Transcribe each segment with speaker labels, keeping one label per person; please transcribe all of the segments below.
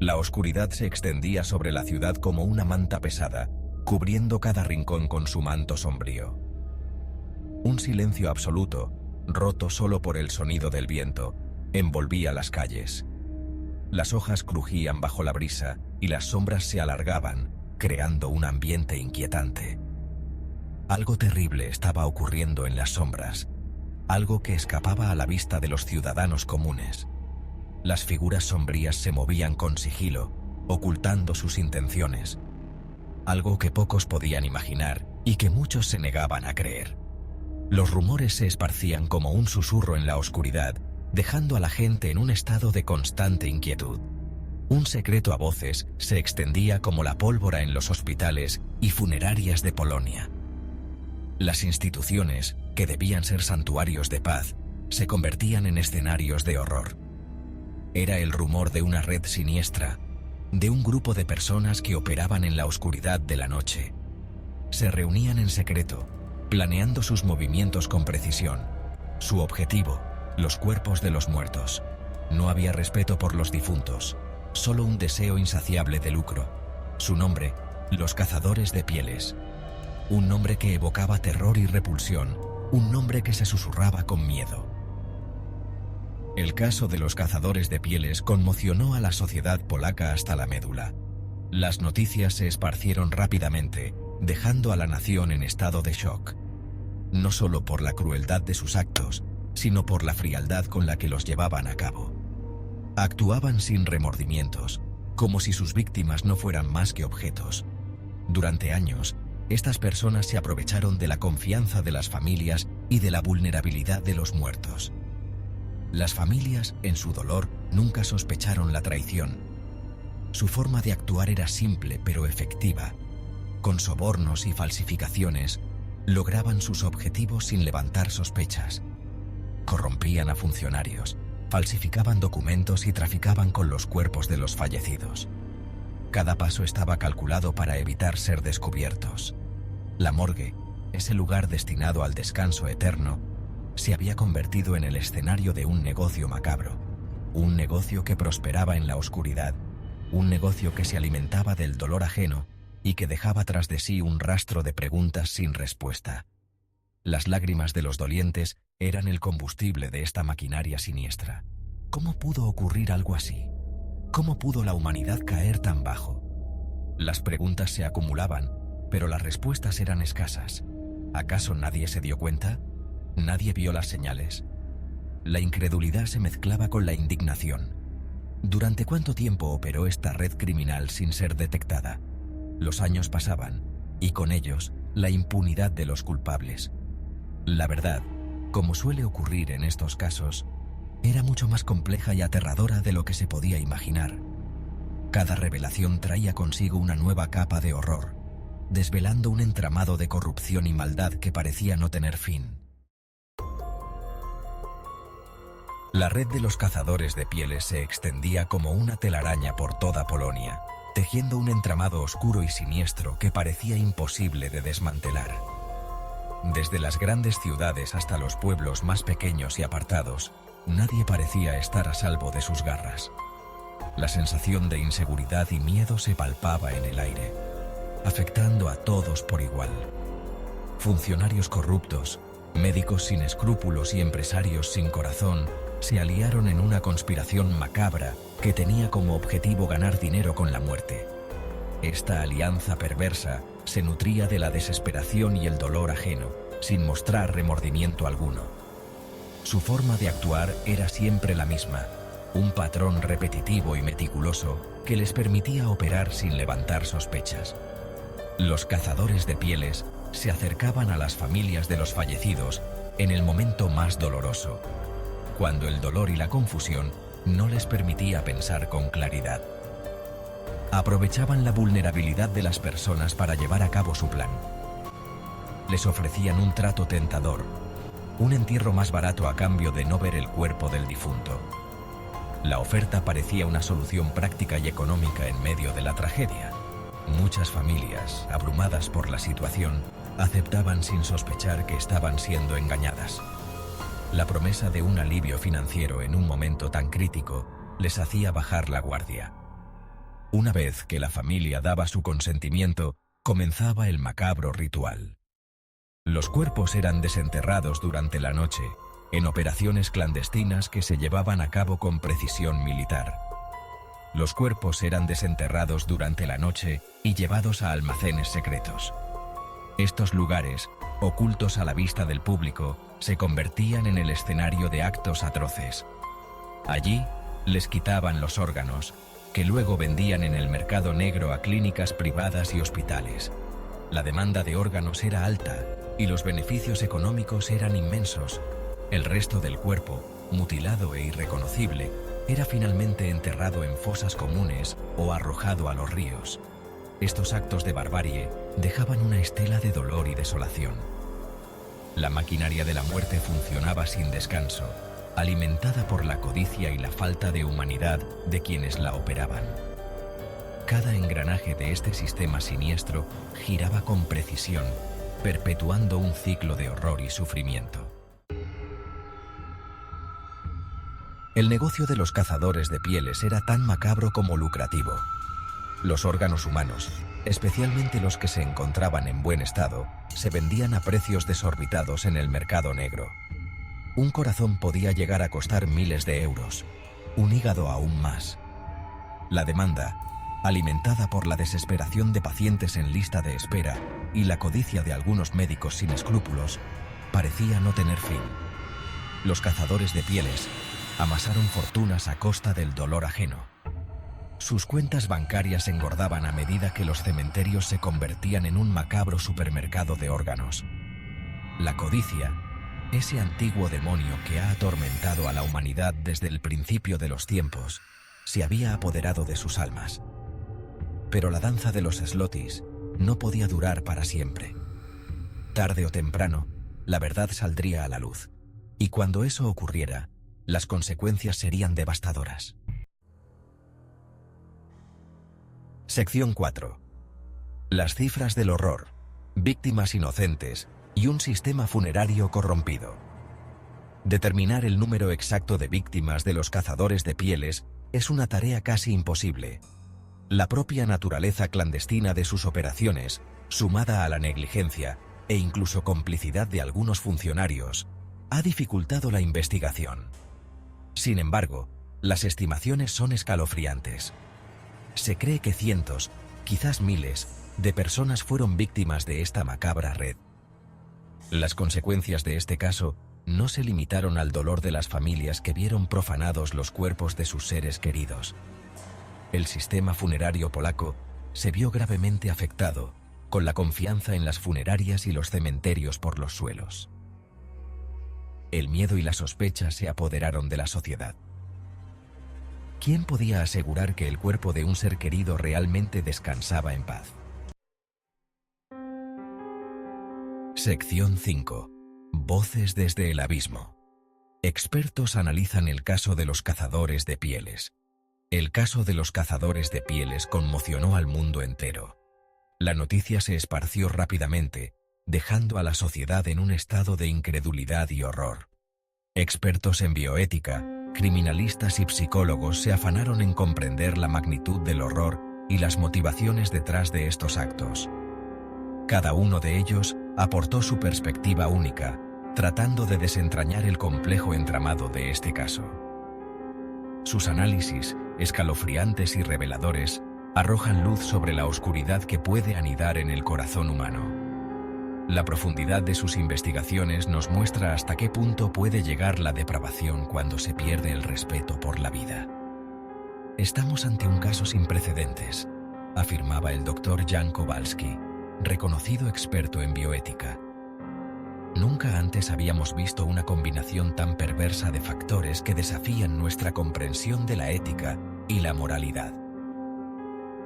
Speaker 1: La oscuridad se extendía sobre la ciudad como una manta pesada, cubriendo cada rincón con su manto sombrío. Un silencio absoluto, roto solo por el sonido del viento, envolvía las calles. Las hojas crujían bajo la brisa y las sombras se alargaban, creando un ambiente inquietante. Algo terrible estaba ocurriendo en las sombras, algo que escapaba a la vista de los ciudadanos comunes. Las figuras sombrías se movían con sigilo, ocultando sus intenciones, algo que pocos podían imaginar y que muchos se negaban a creer. Los rumores se esparcían como un susurro en la oscuridad, dejando a la gente en un estado de constante inquietud. Un secreto a voces se extendía como la pólvora en los hospitales y funerarias de Polonia. Las instituciones, que debían ser santuarios de paz, se convertían en escenarios de horror. Era el rumor de una red siniestra, de un grupo de personas que operaban en la oscuridad de la noche. Se reunían en secreto, planeando sus movimientos con precisión. Su objetivo, los cuerpos de los muertos. No había respeto por los difuntos, solo un deseo insaciable de lucro. Su nombre, los cazadores de pieles. Un nombre que evocaba terror y repulsión, un nombre que se susurraba con miedo. El caso de los cazadores de pieles conmocionó a la sociedad polaca hasta la médula. Las noticias se esparcieron rápidamente, dejando a la nación en estado de shock. No solo por la crueldad de sus actos, sino por la frialdad con la que los llevaban a cabo. Actuaban sin remordimientos, como si sus víctimas no fueran más que objetos. Durante años, estas personas se aprovecharon de la confianza de las familias y de la vulnerabilidad de los muertos. Las familias, en su dolor, nunca sospecharon la traición. Su forma de actuar era simple pero efectiva. Con sobornos y falsificaciones, lograban sus objetivos sin levantar sospechas. Corrompían a funcionarios, falsificaban documentos y traficaban con los cuerpos de los fallecidos. Cada paso estaba calculado para evitar ser descubiertos. La morgue, ese lugar destinado al descanso eterno, se había convertido en el escenario de un negocio macabro, un negocio que prosperaba en la oscuridad, un negocio que se alimentaba del dolor ajeno y que dejaba tras de sí un rastro de preguntas sin respuesta. Las lágrimas de los dolientes eran el combustible de esta maquinaria siniestra. ¿Cómo pudo ocurrir algo así? ¿Cómo pudo la humanidad caer tan bajo? Las preguntas se acumulaban, pero las respuestas eran escasas. ¿Acaso nadie se dio cuenta? ¿Nadie vio las señales? La incredulidad se mezclaba con la indignación. ¿Durante cuánto tiempo operó esta red criminal sin ser detectada? Los años pasaban, y con ellos, la impunidad de los culpables. La verdad, como suele ocurrir en estos casos, era mucho más compleja y aterradora de lo que se podía imaginar. Cada revelación traía consigo una nueva capa de horror, desvelando un entramado de corrupción y maldad que parecía no tener fin. La red de los cazadores de pieles se extendía como una telaraña por toda Polonia, tejiendo un entramado oscuro y siniestro que parecía imposible de desmantelar. Desde las grandes ciudades hasta los pueblos más pequeños y apartados, nadie parecía estar a salvo de sus garras. La sensación de inseguridad y miedo se palpaba en el aire, afectando a todos por igual. Funcionarios corruptos, médicos sin escrúpulos y empresarios sin corazón se aliaron en una conspiración macabra que tenía como objetivo ganar dinero con la muerte. Esta alianza perversa se nutría de la desesperación y el dolor ajeno, sin mostrar remordimiento alguno. Su forma de actuar era siempre la misma, un patrón repetitivo y meticuloso que les permitía operar sin levantar sospechas. Los cazadores de pieles se acercaban a las familias de los fallecidos en el momento más doloroso, cuando el dolor y la confusión no les permitía pensar con claridad. Aprovechaban la vulnerabilidad de las personas para llevar a cabo su plan. Les ofrecían un trato tentador, un entierro más barato a cambio de no ver el cuerpo del difunto. La oferta parecía una solución práctica y económica en medio de la tragedia. Muchas familias, abrumadas por la situación, aceptaban sin sospechar que estaban siendo engañadas. La promesa de un alivio financiero en un momento tan crítico les hacía bajar la guardia. Una vez que la familia daba su consentimiento, comenzaba el macabro ritual. Los cuerpos eran desenterrados durante la noche, en operaciones clandestinas que se llevaban a cabo con precisión militar. Los cuerpos eran desenterrados durante la noche y llevados a almacenes secretos. Estos lugares, ocultos a la vista del público, se convertían en el escenario de actos atroces. Allí, les quitaban los órganos, que luego vendían en el mercado negro a clínicas privadas y hospitales. La demanda de órganos era alta y los beneficios económicos eran inmensos. El resto del cuerpo, mutilado e irreconocible, era finalmente enterrado en fosas comunes o arrojado a los ríos. Estos actos de barbarie dejaban una estela de dolor y desolación. La maquinaria de la muerte funcionaba sin descanso, alimentada por la codicia y la falta de humanidad de quienes la operaban. Cada engranaje de este sistema siniestro giraba con precisión, perpetuando un ciclo de horror y sufrimiento. El negocio de los cazadores de pieles era tan macabro como lucrativo. Los órganos humanos, especialmente los que se encontraban en buen estado, se vendían a precios desorbitados en el mercado negro. Un corazón podía llegar a costar miles de euros, un hígado aún más. La demanda, alimentada por la desesperación de pacientes en lista de espera y la codicia de algunos médicos sin escrúpulos, parecía no tener fin. Los cazadores de pieles amasaron fortunas a costa del dolor ajeno. Sus cuentas bancarias engordaban a medida que los cementerios se convertían en un macabro supermercado de órganos. La codicia, ese antiguo demonio que ha atormentado a la humanidad desde el principio de los tiempos, se había apoderado de sus almas. Pero la danza de los slotis no podía durar para siempre. Tarde o temprano, la verdad saldría a la luz, y cuando eso ocurriera, las consecuencias serían devastadoras. Sección 4. Las cifras del horror, víctimas inocentes y un sistema funerario corrompido. Determinar el número exacto de víctimas de los cazadores de pieles es una tarea casi imposible. La propia naturaleza clandestina de sus operaciones, sumada a la negligencia e incluso complicidad de algunos funcionarios, ha dificultado la investigación. Sin embargo, las estimaciones son escalofriantes. Se cree que cientos, quizás miles, de personas fueron víctimas de esta macabra red. Las consecuencias de este caso no se limitaron al dolor de las familias que vieron profanados los cuerpos de sus seres queridos. El sistema funerario polaco se vio gravemente afectado, con la confianza en las funerarias y los cementerios por los suelos. El miedo y la sospecha se apoderaron de la sociedad. ¿Quién podía asegurar que el cuerpo de un ser querido realmente descansaba en paz? Sección 5. Voces desde el abismo. Expertos analizan el caso de los cazadores de pieles. El caso de los cazadores de pieles conmocionó al mundo entero. La noticia se esparció rápidamente, dejando a la sociedad en un estado de incredulidad y horror. Expertos en bioética, criminalistas y psicólogos se afanaron en comprender la magnitud del horror y las motivaciones detrás de estos actos. Cada uno de ellos aportó su perspectiva única, tratando de desentrañar el complejo entramado de este caso. Sus análisis, escalofriantes y reveladores, arrojan luz sobre la oscuridad que puede anidar en el corazón humano. La profundidad de sus investigaciones nos muestra hasta qué punto puede llegar la depravación cuando se pierde el respeto por la vida. Estamos ante un caso sin precedentes, afirmaba el Dr. Jan Kowalski, reconocido experto en bioética. Nunca antes habíamos visto una combinación tan perversa de factores que desafían nuestra comprensión de la ética y la moralidad.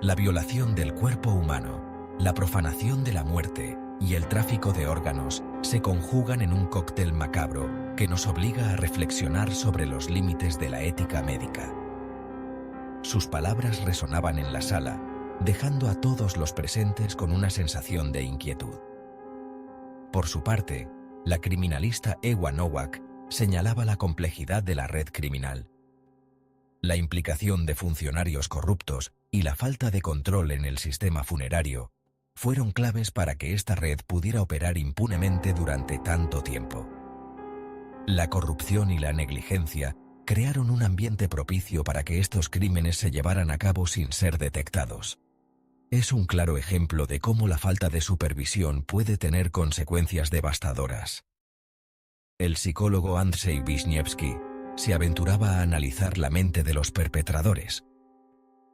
Speaker 1: La violación del cuerpo humano, la profanación de la muerte y el tráfico de órganos se conjugan en un cóctel macabro que nos obliga a reflexionar sobre los límites de la ética médica. Sus palabras resonaban en la sala, dejando a todos los presentes con una sensación de inquietud. Por su parte, la criminalista Ewa Nowak señalaba la complejidad de la red criminal. La implicación de funcionarios corruptos y la falta de control en el sistema funerario fueron claves para que esta red pudiera operar impunemente durante tanto tiempo. La corrupción y la negligencia crearon un ambiente propicio para que estos crímenes se llevaran a cabo sin ser detectados. Es un claro ejemplo de cómo la falta de supervisión puede tener consecuencias devastadoras. El psicólogo Andrzej Wisniewski se aventuraba a analizar la mente de los perpetradores.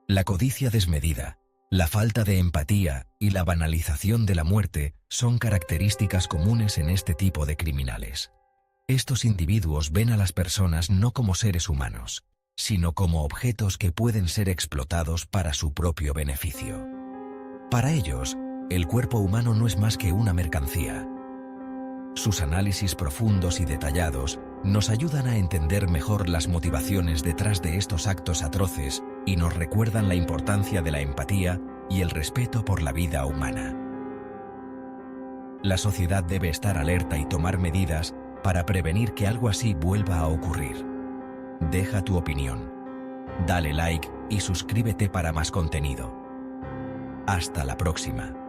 Speaker 1: La codicia desmedida, la falta de empatía y la banalización de la muerte son características comunes en este tipo de criminales. Estos individuos ven a las personas no como seres humanos, sino como objetos que pueden ser explotados para su propio beneficio. Para ellos, el cuerpo humano no es más que una mercancía. Sus análisis profundos y detallados nos ayudan a entender mejor las motivaciones detrás de estos actos atroces y nos recuerdan la importancia de la empatía y el respeto por la vida humana. La sociedad debe estar alerta y tomar medidas para prevenir que algo así vuelva a ocurrir. Deja tu opinión, dale like y suscríbete para más contenido. Hasta la próxima.